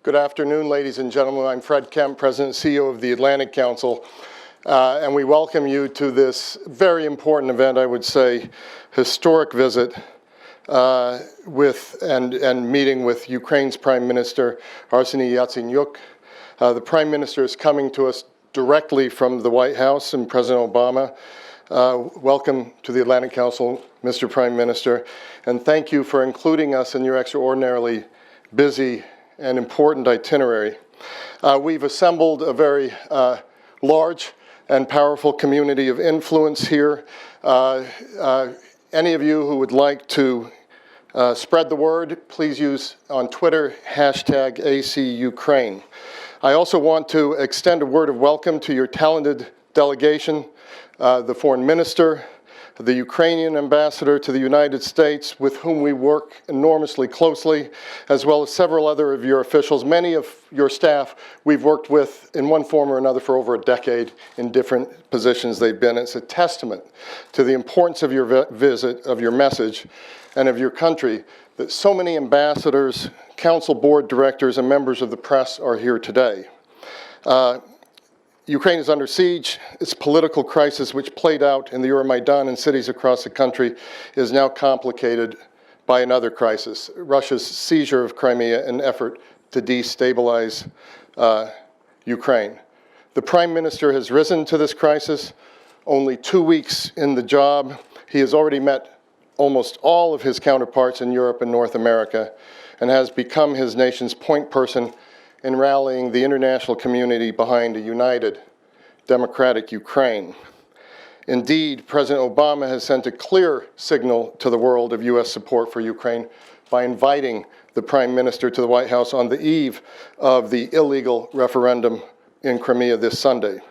Good afternoon, ladies and gentlemen. I'm Fred Kemp, President and CEO of the Atlantic Council, and we welcome you to this very important event, I would say, historic visit and meeting with Ukraine's Prime Minister, Arseniy Yatsenyuk. The Prime Minister is coming to us directly from the White House and President Obama. Welcome to the Atlantic Council, Mr. Prime Minister, and thank you for including us in your extraordinarily busy and important itinerary. We've assembled a very large and powerful community of influence here. Any of you who would like to spread the word, please use on Twitter #ACUkraine. I also want to extend a word of welcome to your talented delegation, the Foreign Minister, the Ukrainian ambassador to the United States, with whom we work enormously closely, as well as several other of your officials. Many of your staff we've worked with in one form or another for over a decade in different positions they've been. It's a testament to the importance of your visit, of your message, and of your country that so many ambassadors, council board directors, and members of the press are here today. Ukraine is under siege. Its political crisis, which played out in the Euromaidan and cities across the country, is now complicated by another crisis, Russia's seizure of Crimea in an effort to destabilize Ukraine. The Prime Minister has risen to this crisis. Only 2 weeks in the job, he has already met almost all of his counterparts in Europe and North America and has become his nation's point person in rallying the international community behind a united, democratic Ukraine. Indeed, President Obama has sent a clear signal to the world of U.S. support for Ukraine by inviting the Prime Minister to the White House on the eve of the illegal referendum in Crimea this Sunday.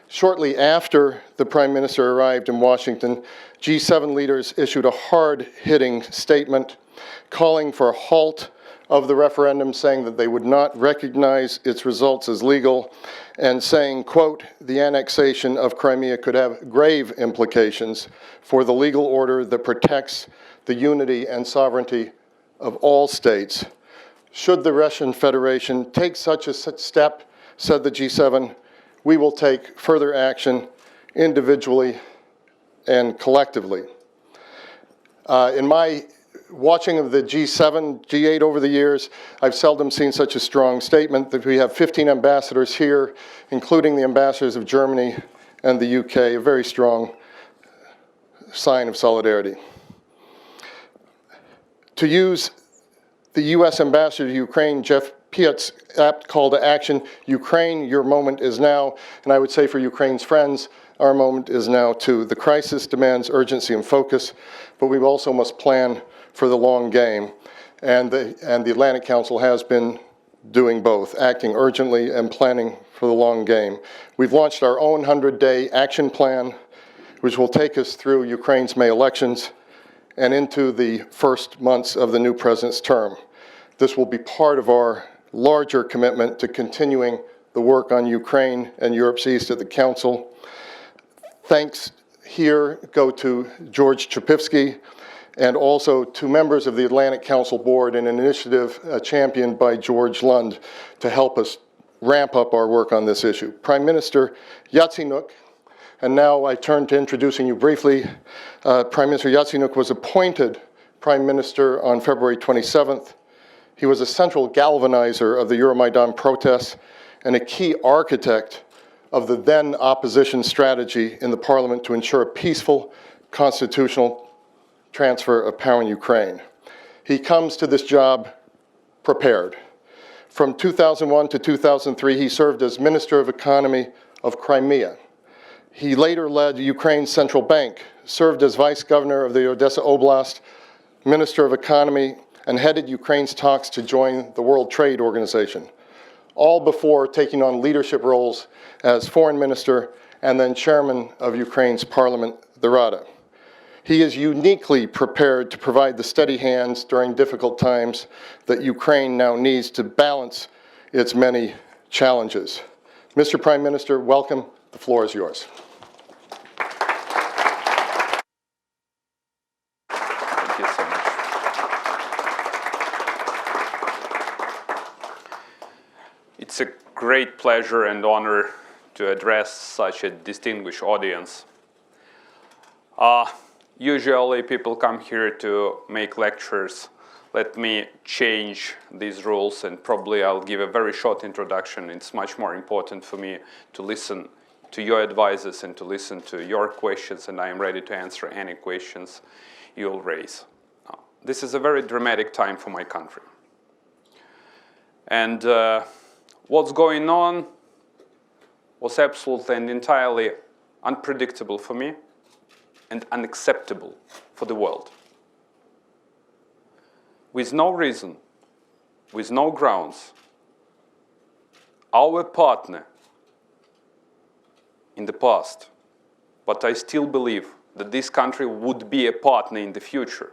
Shortly after the Prime Minister arrived in Washington, G7 leaders issued a hard-hitting statement calling for a halt of the referendum, saying that they would not recognize its results as legal, and saying, quote, the annexation of Crimea could have grave implications for the legal order that protects the unity and sovereignty of all states. Should the Russian Federation take such a step, said the G7, we will take further action individually and collectively. In my watching of the G7, G8 over the years, I've seldom seen such a strong statement that we have 15 ambassadors here, including the ambassadors of Germany and the UK, a very strong sign of solidarity. To use the US ambassador to Ukraine, Jeff Piot's apt call to action, Ukraine, your moment is now, and I would say for Ukraine's friends, our moment is now too. The crisis demands urgency and focus, but we also must plan for the long game, and the Atlantic Council has been doing both, acting urgently and planning for the long game. We've launched our own 100-day action plan, which will take us through Ukraine's May elections and into the first months of the new president's term. This will be part of our larger commitment to continuing the work on Ukraine and Europe's East at the Council. Thanks here go to George Trepivsky, and also to members of the Atlantic Council Board in an initiative championed by George Lund to help us ramp up our work on this issue. Prime Minister Yatsenyuk, and now I turn to introducing you briefly. Prime Minister Yatsenyuk was appointed Prime Minister on February 27th. He was a central galvanizer of the Euromaidan protests and a key architect of the then opposition strategy in the parliament to ensure a peaceful constitutional transfer of power in Ukraine. He comes to this job prepared. From 2001 to 2003, he served as Minister of Economy of Crimea. He later led Ukraine's central bank, served as Vice Governor of the Odessa Oblast, Minister of Economy, and headed Ukraine's talks to join the World Trade Organization, all before taking on leadership roles as Foreign Minister and then Chairman of Ukraine's Parliament, the Rada. He is uniquely prepared to provide the steady hands during difficult times that Ukraine now needs to balance its many challenges. Mr. Prime Minister, welcome. The floor is yours. Thank you so much. It's a great pleasure and honor to address such a distinguished audience. Usually people come here to make lectures. Let me change these rules, and probably I'll give a very short introduction. It's much more important for me to listen to your advices and to listen to your questions, and I am ready to answer any questions you'll raise. This is a very dramatic time for my country. And what's going on was absolutely and entirely unpredictable for me and unacceptable for the world. With no reason, with no grounds, our partner in the past, but I still believe that this country would be a partner in the future,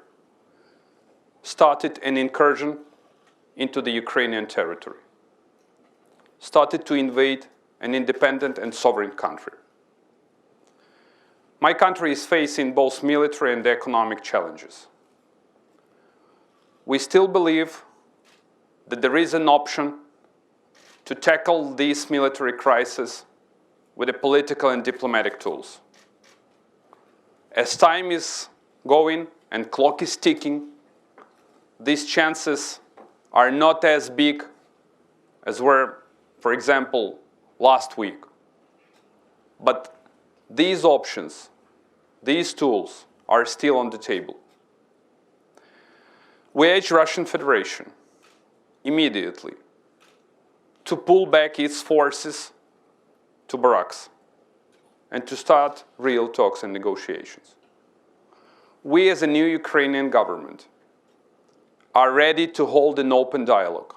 started an incursion into the Ukrainian territory, started to invade an independent and sovereign country. My country is facing both military and economic challenges. We still believe that there is an option to tackle this military crisis with the political and diplomatic tools. As time is going and clock is ticking, these chances are not as big as were, for example, last week. But these options, these tools are still on the table. We urge Russian Federation immediately to pull back its forces to barracks and to start real talks and negotiations. We as a new Ukrainian government are ready to hold an open dialogue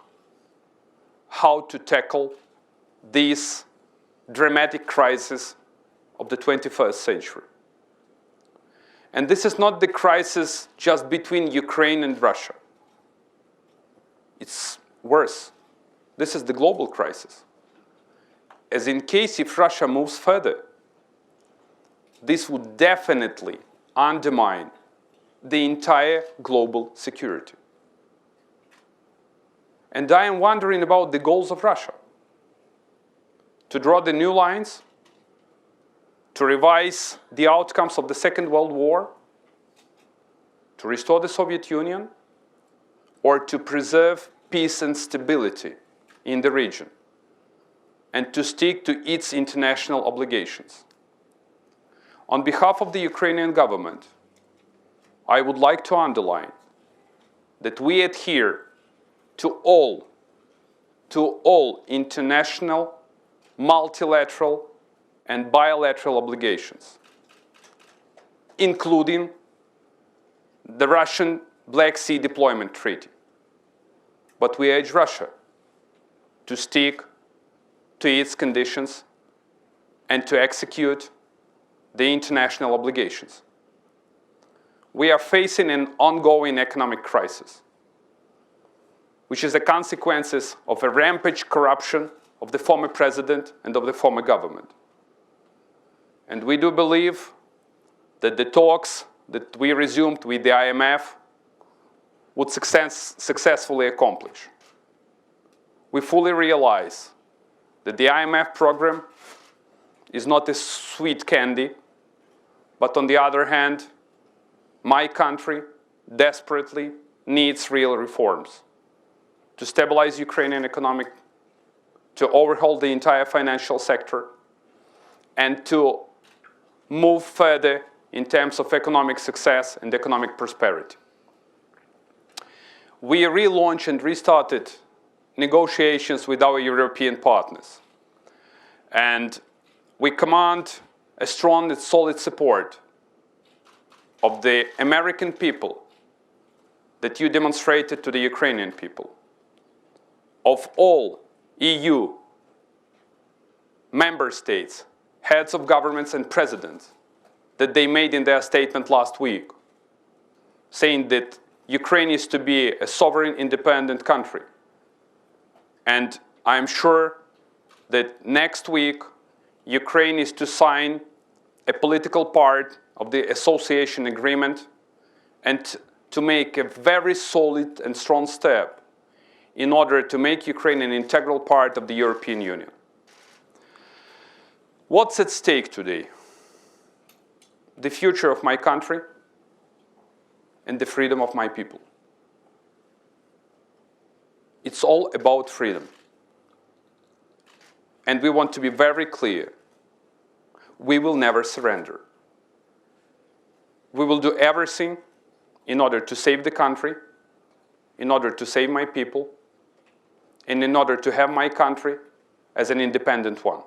how to tackle this dramatic crisis of the 21st century. And this is not the crisis just between Ukraine and Russia. It's worse. This is the global crisis. As in case if Russia moves further, this would definitely undermine the entire global security. And I am wondering about the goals of Russia. To draw the new lines, to revise the outcomes of the Second World War, to restore the Soviet Union, or to preserve peace and stability in the region, and to stick to its international obligations. On behalf of the Ukrainian government, I would like to underline that we adhere to all international, multilateral, and bilateral obligations, including the Russian Black Sea Deployment Treaty. But we urge Russia to stick to its conditions and to execute the international obligations. We are facing an ongoing economic crisis, which is the consequences of a rampant corruption of the former president and of the former government. And we do believe that the talks that we resumed with the IMF would successfully accomplish. We fully realize that the IMF program is not a sweet candy, but on the other hand, my country desperately needs real reforms to stabilize Ukrainian economy, to overhaul the entire financial sector, and to move further in terms of economic success and economic prosperity. We relaunched and restarted negotiations with our European partners. And we command a strong and solid support of the American people that you demonstrated to the Ukrainian people, of all EU member states, heads of governments and presidents, that they made in their statement last week, saying that Ukraine is to be a sovereign, independent country. And I'm sure that next week, Ukraine is to sign a political part of the association agreement and to make a very solid and strong step in order to make Ukraine an integral part of the European Union. What's at stake today? The future of my country and the freedom of my people. It's all about freedom. And we want to be very clear. We will never surrender. We will do everything in order to save the country, in order to save my people, and in order to have my country as an independent one.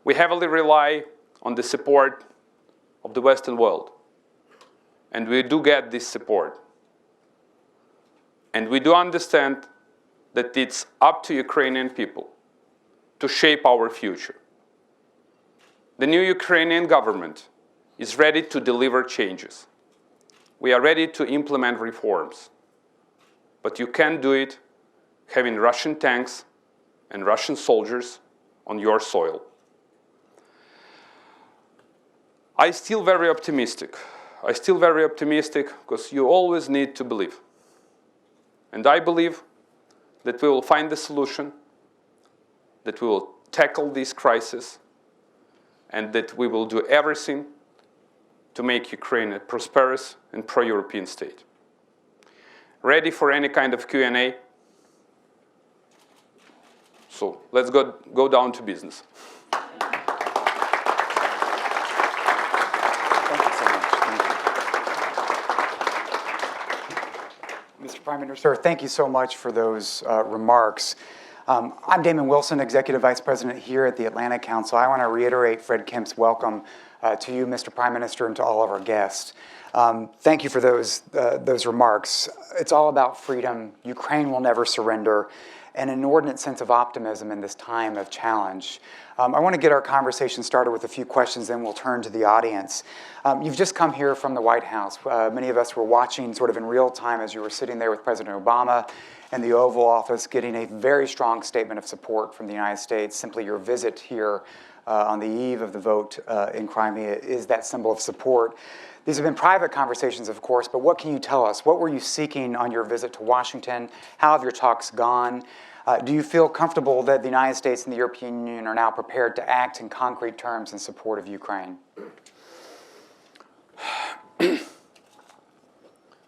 We heavily rely on the support of the Western world. And we do get this support. And we do understand that it's up to Ukrainian people to shape our future. The new Ukrainian government is ready to deliver changes. We are ready to implement reforms. But you can't do it having Russian tanks and Russian soldiers on your soil. I'm still very optimistic. I'm still very optimistic because you always need to believe. And I believe that we will find the solution, that we will tackle this crisis, and that we will do everything to make Ukraine a prosperous and pro-European state. Ready for any kind of Q&A? So let's go down to business. Mr. Prime Minister, thank you so much for those remarks. I'm Damon Wilson, Executive Vice President here at the Atlantic Council. I want to reiterate Fred Kemp's welcome to you, Mr. Prime Minister, and to all of our guests. Thank you for those remarks. It's all about freedom. Ukraine will never surrender, and an inordinate sense of optimism in this time of challenge. I want to get our conversation started with a few questions, then we'll turn to the audience. You've just come here from the White House. Many of us were watching sort of in real time as you were sitting there with President Obama in the Oval Office, getting a very strong statement of support from the United States. Simply your visit here on the eve of the vote in Crimea is that symbol of support. These have been private conversations, of course, but what can you tell us? What were you seeking on your visit to Washington? How have your talks gone? Do you feel comfortable that the United States and the European Union are now prepared to act in concrete terms in support of Ukraine?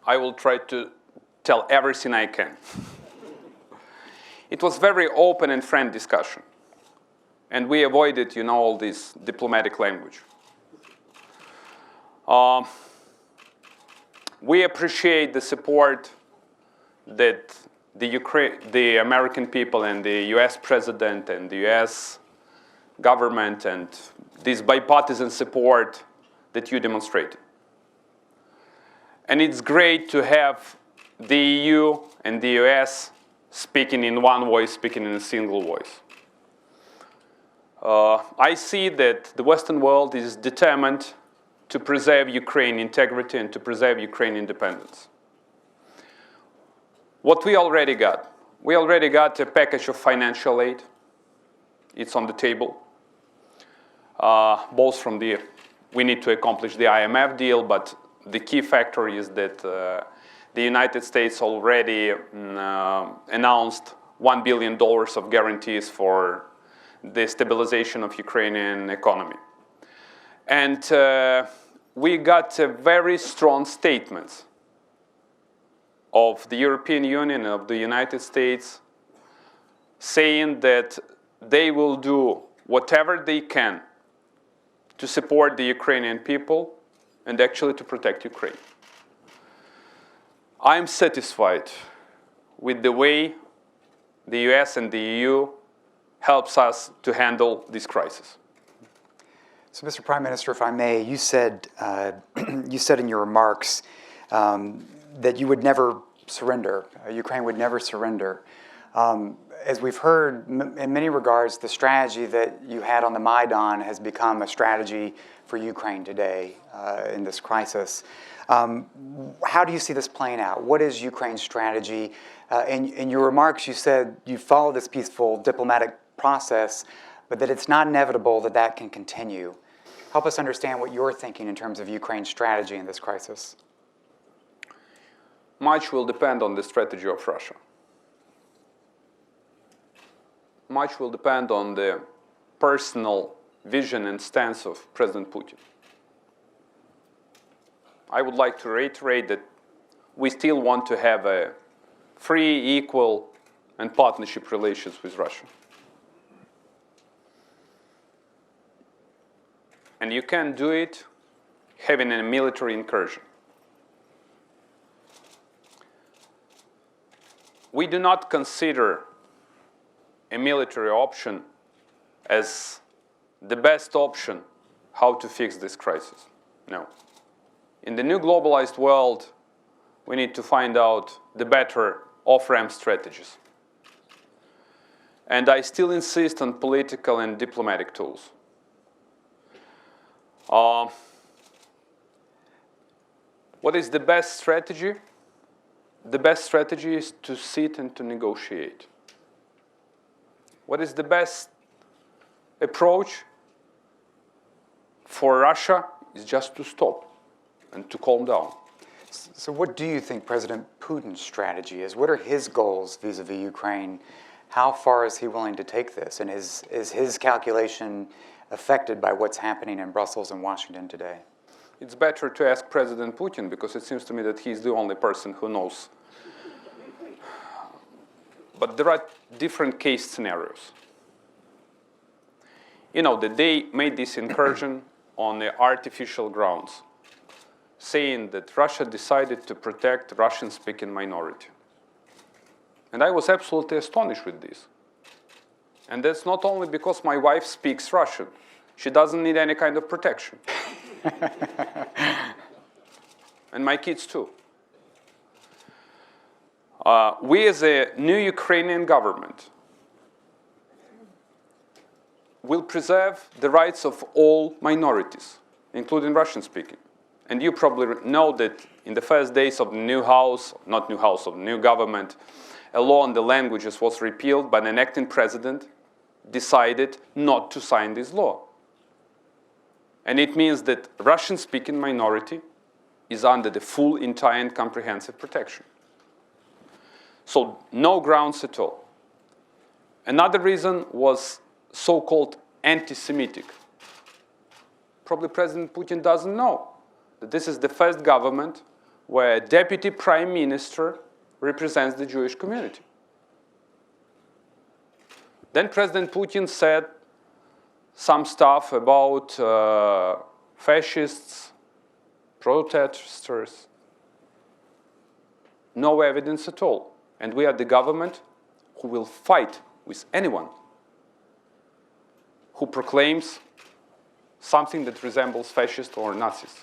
I will try to tell everything I can. It was very open and frank discussion. And we avoided, all this diplomatic language. We appreciate the support that the American people and the US president and the US government and this bipartisan support that you demonstrated. And it's great to have the EU and the US speaking in one voice, speaking in a single voice. I see that the Western world is determined to preserve Ukraine's integrity and to preserve Ukraine's independence. What we already got a package of financial aid. It's on the table. Both from we need to accomplish the IMF deal, but the key factor is that the United States already announced $1 billion of guarantees for the stabilization of Ukrainian economy. And we got very strong statements of the European Union and of the United States saying that they will do whatever they can to support the Ukrainian people and actually to protect Ukraine. I'm satisfied with the way the US and the EU helps us to handle this crisis. So, Mr. Prime Minister, if I may, you said in your remarks that you would never surrender. Ukraine would never surrender. As we've heard, in many regards, the strategy that you had on the Maidan has become a strategy for Ukraine today in this crisis. How do you see this playing out? What is Ukraine's strategy? In your remarks, you said you follow this peaceful diplomatic process, but that it's not inevitable that that can continue. Help us understand what you're thinking in terms of Ukraine's strategy in this crisis. Much will depend on the strategy of Russia. much will depend on the personal vision and stance of President Putin. I would like to reiterate that we still want to have a free, equal, and partnership relations with Russia. And you can do it having a military incursion. We do not consider a military option as the best option how to fix this crisis. No. In the new globalized world, we need to find out the better off-ramp strategies. And I still insist on political and diplomatic tools. What is the best strategy? The best strategy is to sit and to negotiate. What is the best approach for Russia is just to stop and to calm down. So what do you think President Putin's strategy is? What are his goals vis-a-vis Ukraine? How far is he willing to take this? And is his calculation affected by what's happening in Brussels and Washington today? It's better to ask President Putin, because it seems to me that he's the only person who knows. But there are different case scenarios. You know, that they made this incursion on the artificial grounds, saying that Russia decided to protect Russian-speaking minority. And I was absolutely astonished with this. And that's not only because my wife speaks Russian. She doesn't need any kind of protection. And my kids too. We as a new Ukrainian government will preserve the rights of all minorities, including Russian-speaking. And you probably know that in the first days of the new house, not new house, of the new government, a law on the languages was repealed, but an acting president decided not to sign this law. And it means that Russian-speaking minority is under the full, entire, and comprehensive protection. So no grounds at all. Another reason was so-called anti-Semitic. Probably President Putin doesn't know that this is the first government where a deputy prime minister represents the Jewish community. Then President Putin said some stuff about fascists, protesters. No evidence at all. And we are the government who will fight with anyone who proclaims something that resembles fascists or Nazis.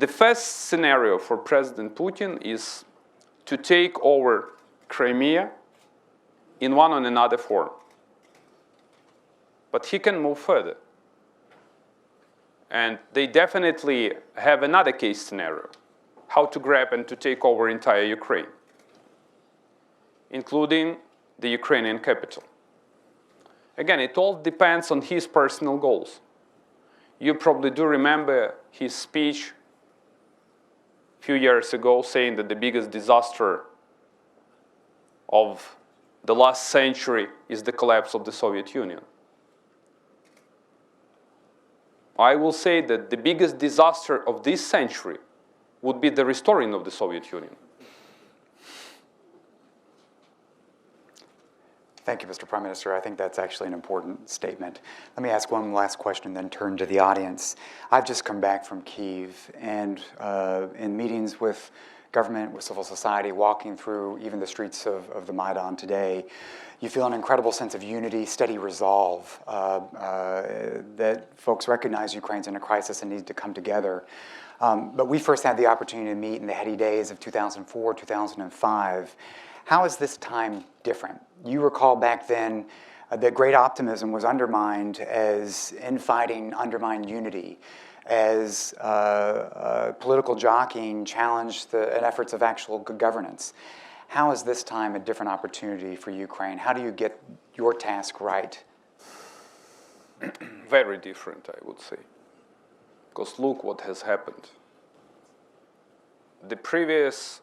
The first scenario for President Putin is to take over Crimea in one or another form. But he can move further. And they definitely have another case scenario, how to grab and to take over entire Ukraine, including the Ukrainian capital. Again, it all depends on his personal goals. You probably do remember his speech a few years ago saying that the biggest disaster of the last century is the collapse of the Soviet Union. I will say that the biggest disaster of this century would be the restoring of the Soviet Union. Thank you, Mr. Prime Minister. I think that's actually an important statement. Let me ask one last question, then turn to the audience. I've just come back from Kyiv, and in meetings with government, with civil society, walking through even the streets of the Maidan today, you feel an incredible sense of unity, steady resolve, that folks recognize Ukraine's in a crisis and need to come together. But we first had the opportunity to meet in the heady days of 2004, 2005. How is this time different? You recall back then that great optimism was undermined as infighting undermined unity, as political jockeying challenged the efforts of actual good governance. How is this time a different opportunity for Ukraine? How do you get your task right? Very different, I would say. Because look what has happened. The previous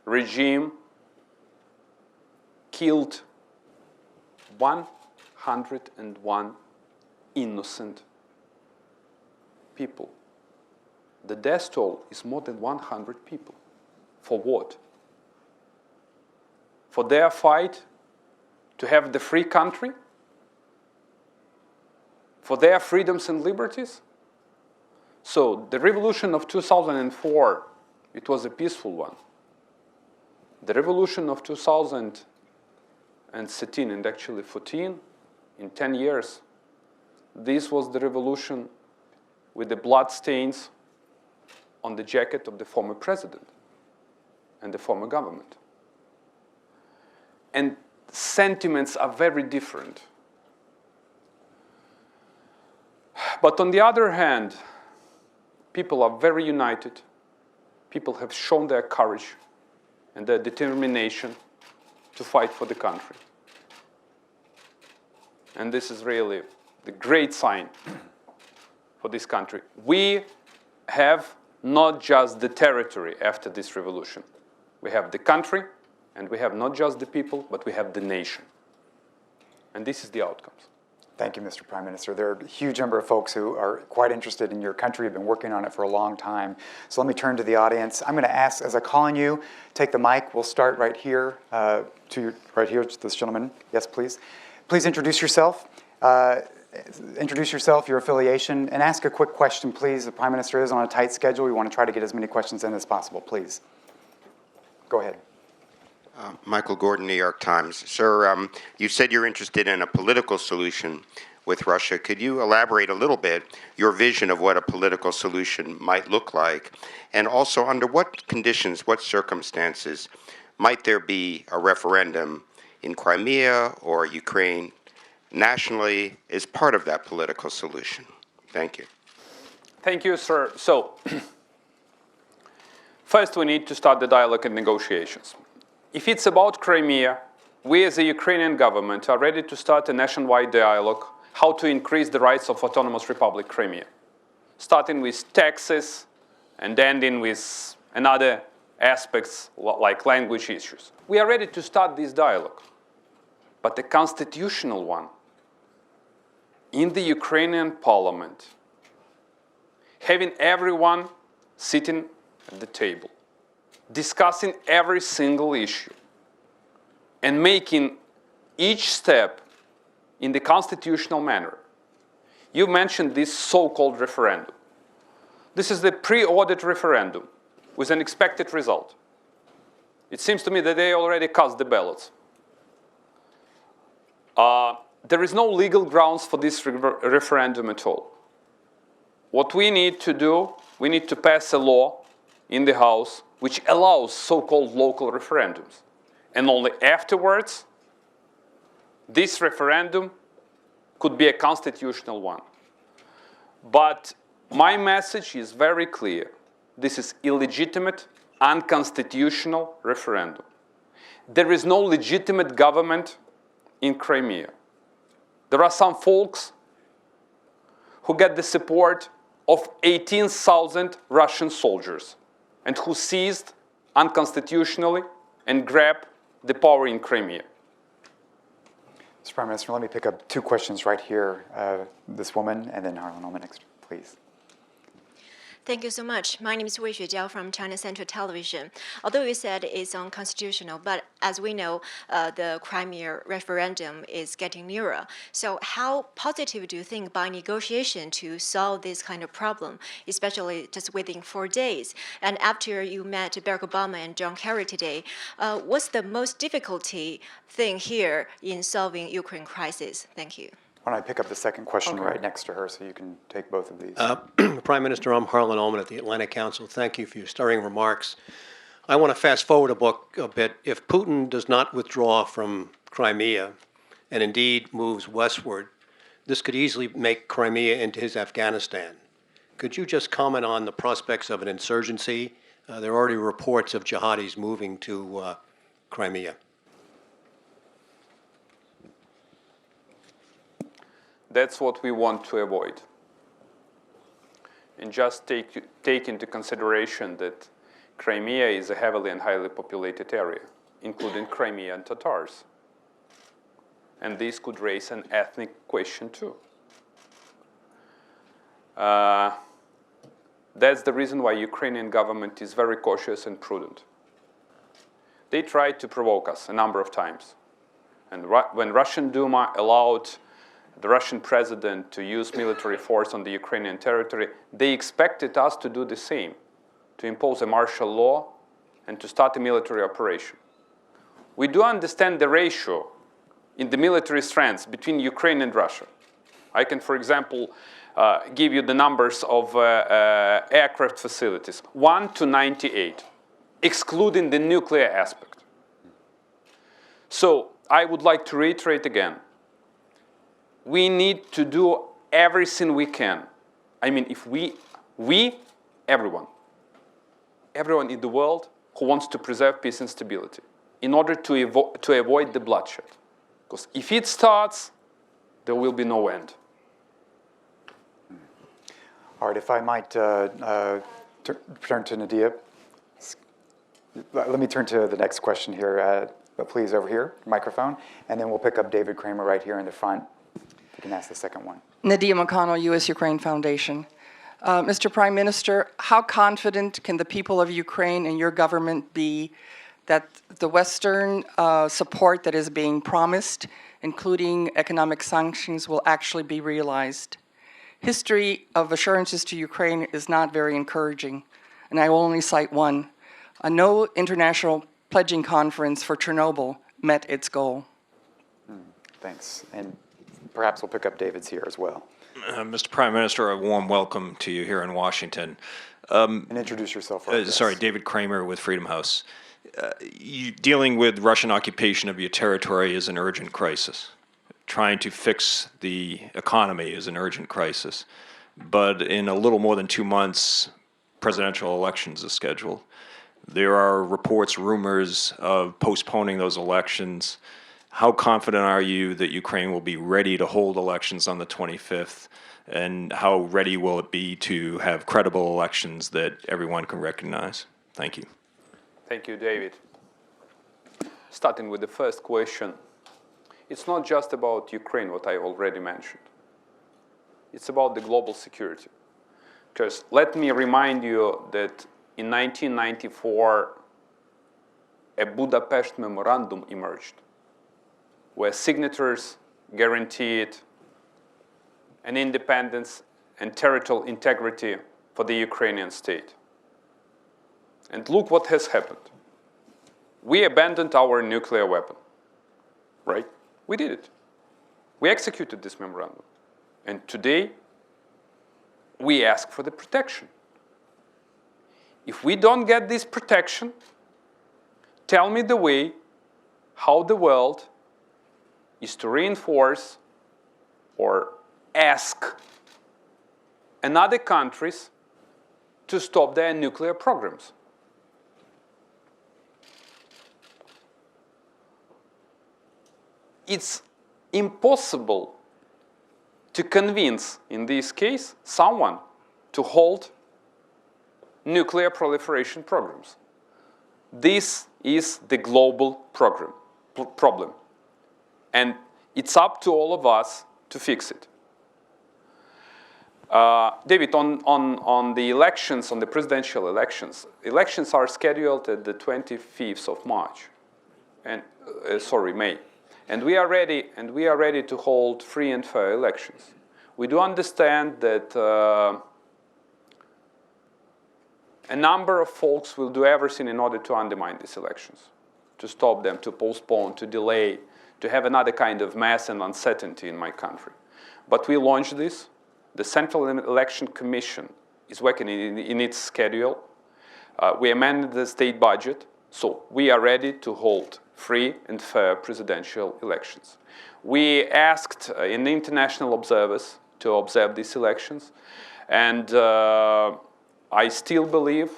regime killed 101 innocent people. The death toll is more than 100 people. For what? For their fight to have the free country? For their freedoms and liberties? So the revolution of 2004, it was a peaceful one. The revolution of 2013 and actually 14, in 10 years, this was the revolution with the blood stains on the jacket of the former president and the former government. And sentiments are very different. But on the other hand, people are very united. People have shown their courage and their determination to fight for the country. And this is really the great sign for this country. We have not just the territory after this revolution. We have the country, and we have not just the people, but we have the nation. And this is the outcomes. Thank you, Mr. Prime Minister. There are a huge number of folks who are quite interested in your country, have been working on it for a long time. So let me turn to the audience. I'm going to ask, as I call on you, take the mic. We'll start right here, to this gentleman. Yes, please. Please introduce yourself. Your affiliation, and ask a quick question, please. The Prime Minister is on a tight schedule. We want to try to get as many questions in as possible, please. Go ahead. Michael Gordon, New York Times. Sir, you said you're interested in a political solution with Russia. Could you elaborate a little bit your vision of what a political solution might look like? And also, under what conditions, what circumstances might there be a referendum in Crimea or Ukraine nationally as part of that political solution? Thank you. Thank you, sir. So, first we need to start the dialogue and negotiations. If it's about Crimea, we as a Ukrainian government are ready to start a nationwide dialogue how to increase the rights of Autonomous Republic Crimea, starting with taxes and ending with another aspects like language issues. We are ready to start this dialogue, but the constitutional one in the Ukrainian parliament, having everyone sitting at the table, discussing every single issue, and making each step in the constitutional manner. You mentioned this so-called referendum. This is the pre-ordered referendum with an expected result. It seems to me that they already cast the ballots. There is no legal grounds for this referendum at all. What we need to do, we need to pass a law in the House which allows so-called local referendums. And only afterwards, this referendum could be a constitutional one. But my message is very clear. This is illegitimate, unconstitutional referendum. There is no legitimate government in Crimea. There are some folks who get the support of 18,000 Russian soldiers and who seized unconstitutionally and grabbed the power in Crimea. Mr. Prime Minister, let me pick up two questions right here. This woman, and then Harlan Ullman next, please. Thank you so much. My name is Wei Xuejiao from China Central Television. Although you said it's unconstitutional, but as we know, the Crimea referendum is getting nearer. So how positive do you think by negotiation to solve this kind of problem, especially just within 4 days? And after you met Barack Obama and John Kerry today, what's the most difficulty thing here in solving Ukraine crisis? Thank you. Why don't I pick up the second question right next to her so you can take both of these. Prime Minister, I'm Harlan Ullman at the Atlantic Council. Thank you for your stirring remarks. I want to fast forward a bit. If Putin does not withdraw from Crimea and indeed moves westward, this could easily make Crimea into his Afghanistan. Could you just comment on the prospects of an insurgency? There are already reports of jihadis moving to Crimea. That's what we want to avoid. And just take into consideration that Crimea is a heavily and highly populated area, including Crimean Tatars. And this could raise an ethnic question too. That's the reason why Ukrainian government is very cautious and prudent. They tried to provoke us a number of times. And when Russian Duma allowed the Russian president to use military force on the Ukrainian territory, they expected us to do the same, to impose a martial law and to start a military operation. We do understand the ratio in the military strengths between Ukraine and Russia. I can, for example, give you the numbers of aircraft facilities, 1 to 98, excluding the nuclear aspect. So I would like to reiterate again, we need to do everything we can. I mean, if everyone in the world who wants to preserve peace and stability in order to avoid the bloodshed. Because if it starts, there will be no end. All right, if I might turn to Nadia. Let me turn to the next question here. Please, over here, microphone. And then we'll pick up David Kramer right here in the front. You can ask the second one. Nadia McConnell, U.S.-Ukraine Foundation. Mr. Prime Minister, how confident can the people of Ukraine and your government be that the Western support that is being promised, including economic sanctions, will actually be realized? History of assurances to Ukraine is not very encouraging, and I will only cite one. A no international pledging conference for Chernobyl met its goal. Thanks. And perhaps we'll pick up David's here as well. Mr. Prime Minister, a warm welcome to you here in Washington. And introduce yourself. Sorry, David Kramer with Freedom House. Dealing with Russian occupation of your territory is an urgent crisis. Trying to fix the economy is an urgent crisis. But in a little more than 2 months, presidential elections are scheduled. There are reports, rumors of postponing those elections. How confident are you that Ukraine will be ready to hold elections on the 25th? And how ready will it be to have credible elections that everyone can recognize? Thank you. Thank you, David. Starting with the first question, it's not just about Ukraine, what I already mentioned. It's about the global security. Because let me remind you that in 1994, a Budapest Memorandum emerged, where signatories guaranteed an independence and territorial integrity for the Ukrainian state. And look what has happened. We abandoned our nuclear weapon, right? We did it. We executed this memorandum. And today, we ask for the protection. If we don't get this protection, tell me the way how the world is to reinforce or ask another countries to stop their nuclear programs. It's impossible to convince, in this case, someone to halt nuclear proliferation programs. This is the global problem. And it's up to all of us to fix it. David, on the elections, on the presidential elections, elections are scheduled at the 25th of March, and May. And we are ready to hold free and fair elections. We do understand that a number of folks will do everything in order to undermine these elections, to stop them, to postpone, to delay, to have another kind of mess and uncertainty in my country. But we launched this. The Central Election Commission is working in its schedule. We amended the state budget, so we are ready to hold free and fair presidential elections. We asked international observers to observe these elections, and I still believe,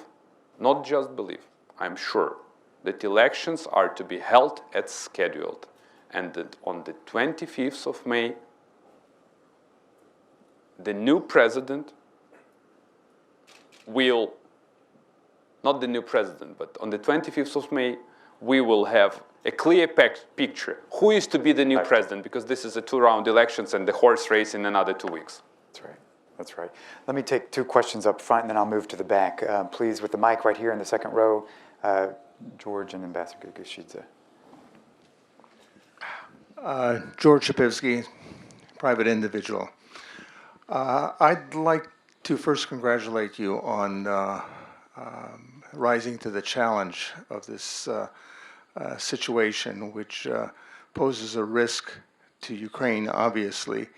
not just believe, I'm sure, that elections are to be held as scheduled, and that on the 25th of May, the new president will not the new president, but on the 25th of May, we will have a clear picture who is to be the new president, because this is a two-round elections and the horse race in another 2 weeks. That's right. That's right. Let me take two questions up front, and then I'll move to the back. Please, with the mic right here in the second row, George and Ambassador Gagashidze. George Shapivsky, private individual. I'd like to first congratulate you on rising to the challenge of this situation, which poses a risk to Ukraine, obviously.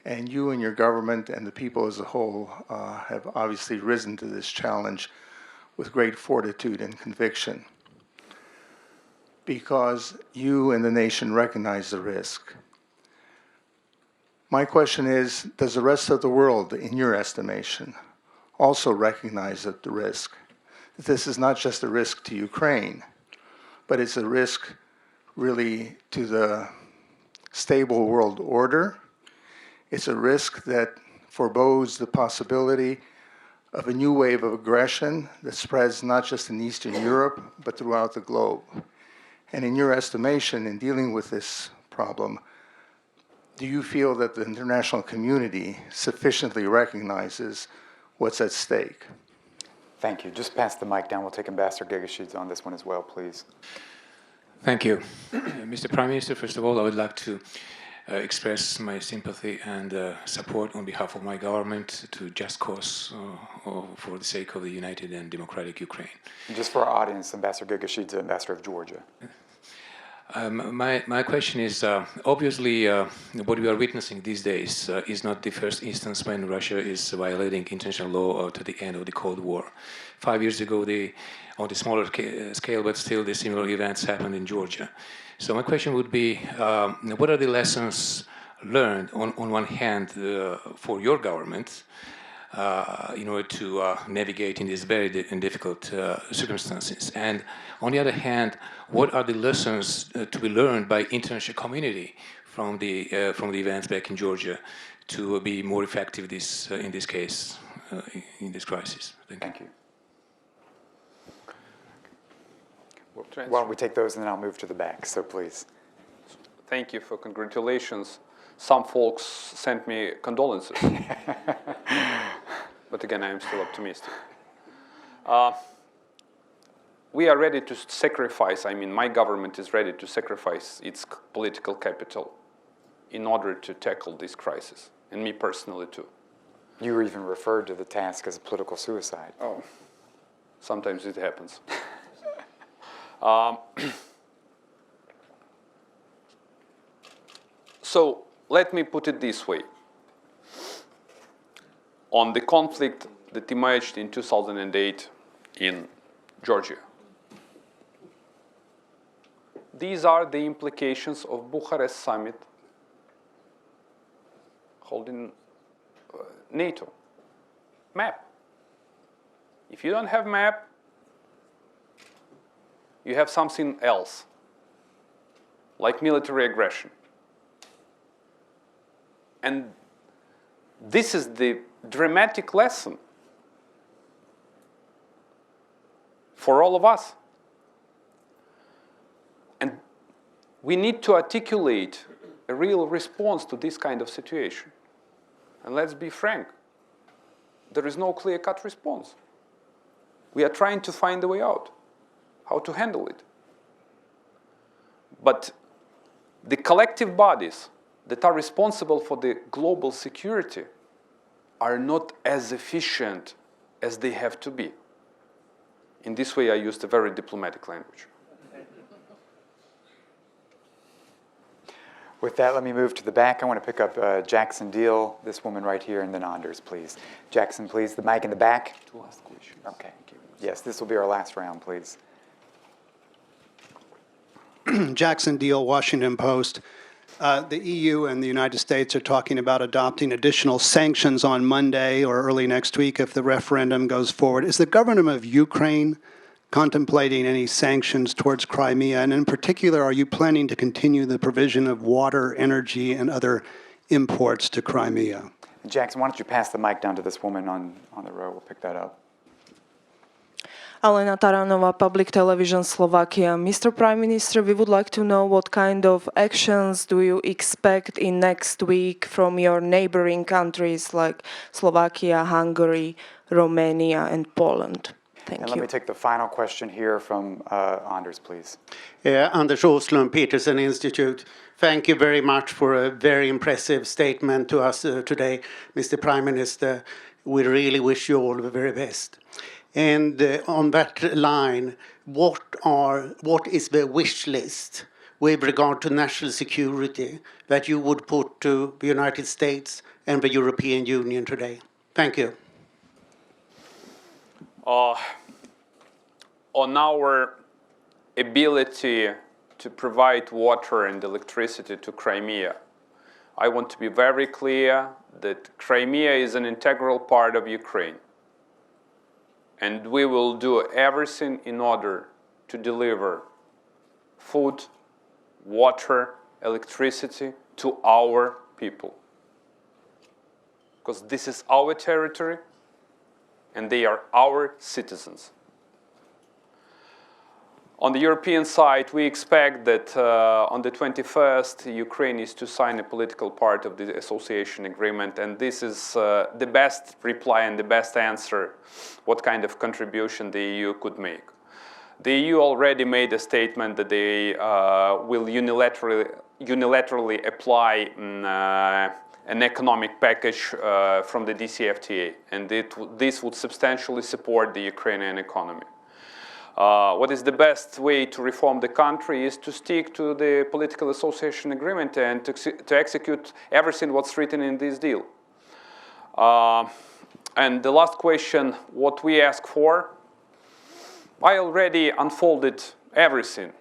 And you and your government and the people as a whole have obviously risen to this challenge with great fortitude and conviction, because you and the nation recognize the risk. My question is, does the rest of the world, in your estimation, also recognize that the risk? That this is not just a risk to Ukraine, but it's a risk really to the stable world order. It's a risk that forebodes the possibility of a new wave of aggression that spreads not just in Eastern Europe, but throughout the globe. And in your estimation, in dealing with this problem, do you feel that the international community sufficiently recognizes what's at stake? Thank you. Just pass the mic down. We'll take Ambassador Gagashidze on this one as well, please. Thank you. Mr. Prime Minister, first of all, I would like to express my sympathy and support on behalf of my government to Just Cause for the sake of the united and democratic Ukraine. And just for our audience, Ambassador Gagashidze, Ambassador of Georgia. My question is, obviously, what we are witnessing these days is not the first instance when Russia is violating international law to the end of the Cold War. 5 years ago, on the smaller scale, but still the similar events happened in Georgia. So my question would be, what are the lessons learned on one hand for your government in order to navigate in these very difficult circumstances? And on the other hand, what are the lessons to be learned by international community from the events back in Georgia to be more effective in this case, in this crisis? Thank you. Why don't we take those and then I'll move to the back, so please. Thank you for congratulations. Some folks sent me condolences. But again, I am still optimistic. We are ready to sacrifice, my government is ready to sacrifice its political capital in order to tackle this crisis, and me personally too. You were even referred to the task as a political suicide. Oh, sometimes it happens. So let me put it this way. On the conflict that emerged in 2008 in Georgia, these are the implications of Bucharest summit holding NATO. Map. If you don't have map, you have something else, like military aggression. And this is the dramatic lesson for all of us. And we need to articulate a real response to this kind of situation. And let's be frank, there is no clear-cut response. We are trying to find a way out, how to handle it. But the collective bodies that are responsible for the global security are not as efficient as they have to be. In this way, I used a very diplomatic language. With that, let me move to the back. I want to pick up Jackson Deal, this woman right here, and then Anders, please. Jackson, please, the mic in the back. Okay. Yes, this will be our last round, please. Jackson Deal, Washington Post. The EU and the United States are talking about adopting additional sanctions on Monday or early next week if the referendum goes forward. Is the government of Ukraine contemplating any sanctions towards Crimea? And in particular, are you planning to continue the provision of water, energy, and other imports to Crimea? Jackson, why don't you pass the mic down to this woman on the row? We'll pick that up. Alena Taranova, Public Television Slovakia. Mr. Prime Minister, we would like to know what kind of actions do you expect in next week from your neighboring countries like Slovakia, Hungary, Romania, and Poland? Thank And you. let me take the final question here from Anders, please. Anders Åslund, Peterson Institute. Thank you very much for a very impressive statement to us today, Mr. Prime Minister. We really wish you all the very best. And on that line, what is the wish list with regard to national security that you would put to the United States and the European Union today? Thank you. On our ability to provide water and electricity to Crimea, I want to be very clear that Crimea is an integral part of Ukraine. And we will do everything in order to deliver food, water, electricity to our people. Because this is our territory and they are our citizens. On the European side, we expect that on the 21st, Ukraine is to sign a political part of the association agreement, and this is the best reply and the best answer what kind of contribution the EU could make. The EU already made a statement that they will unilaterally apply an economic package from the DCFTA, and this would substantially support the Ukrainian economy. What is the best way to reform the country is to stick to the political association agreement and to execute everything what's written in this deal. And the last question, what we ask for, I already unfolded everything.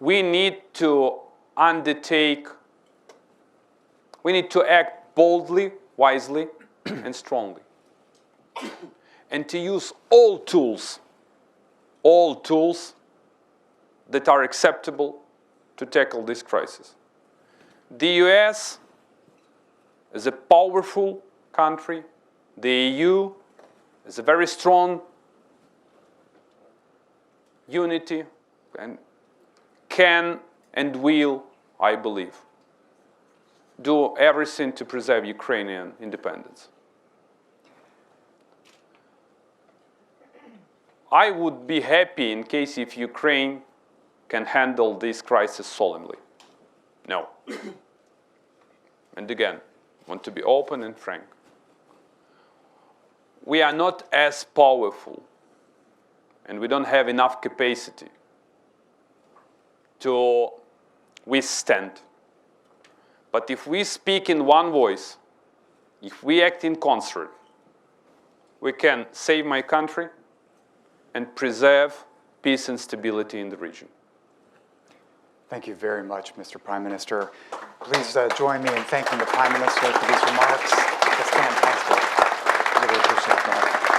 We need to act boldly, wisely, and strongly. And to use all tools that are acceptable to tackle this crisis. The US is a powerful country. The EU is a very strong unity and can and will, I believe, do everything to preserve Ukrainian independence. I would be happy in case if Ukraine can handle this crisis solemnly. No. And again, want to be open and frank. We are not as powerful and we don't have enough capacity to withstand. But if we speak in one voice, if we act in concert, we can save my country and preserve peace and stability in the region. Thank you very much, Mr. Prime Minister. Please join me in thanking the Prime Minister for these remarks. It's fantastic. Really appreciate that.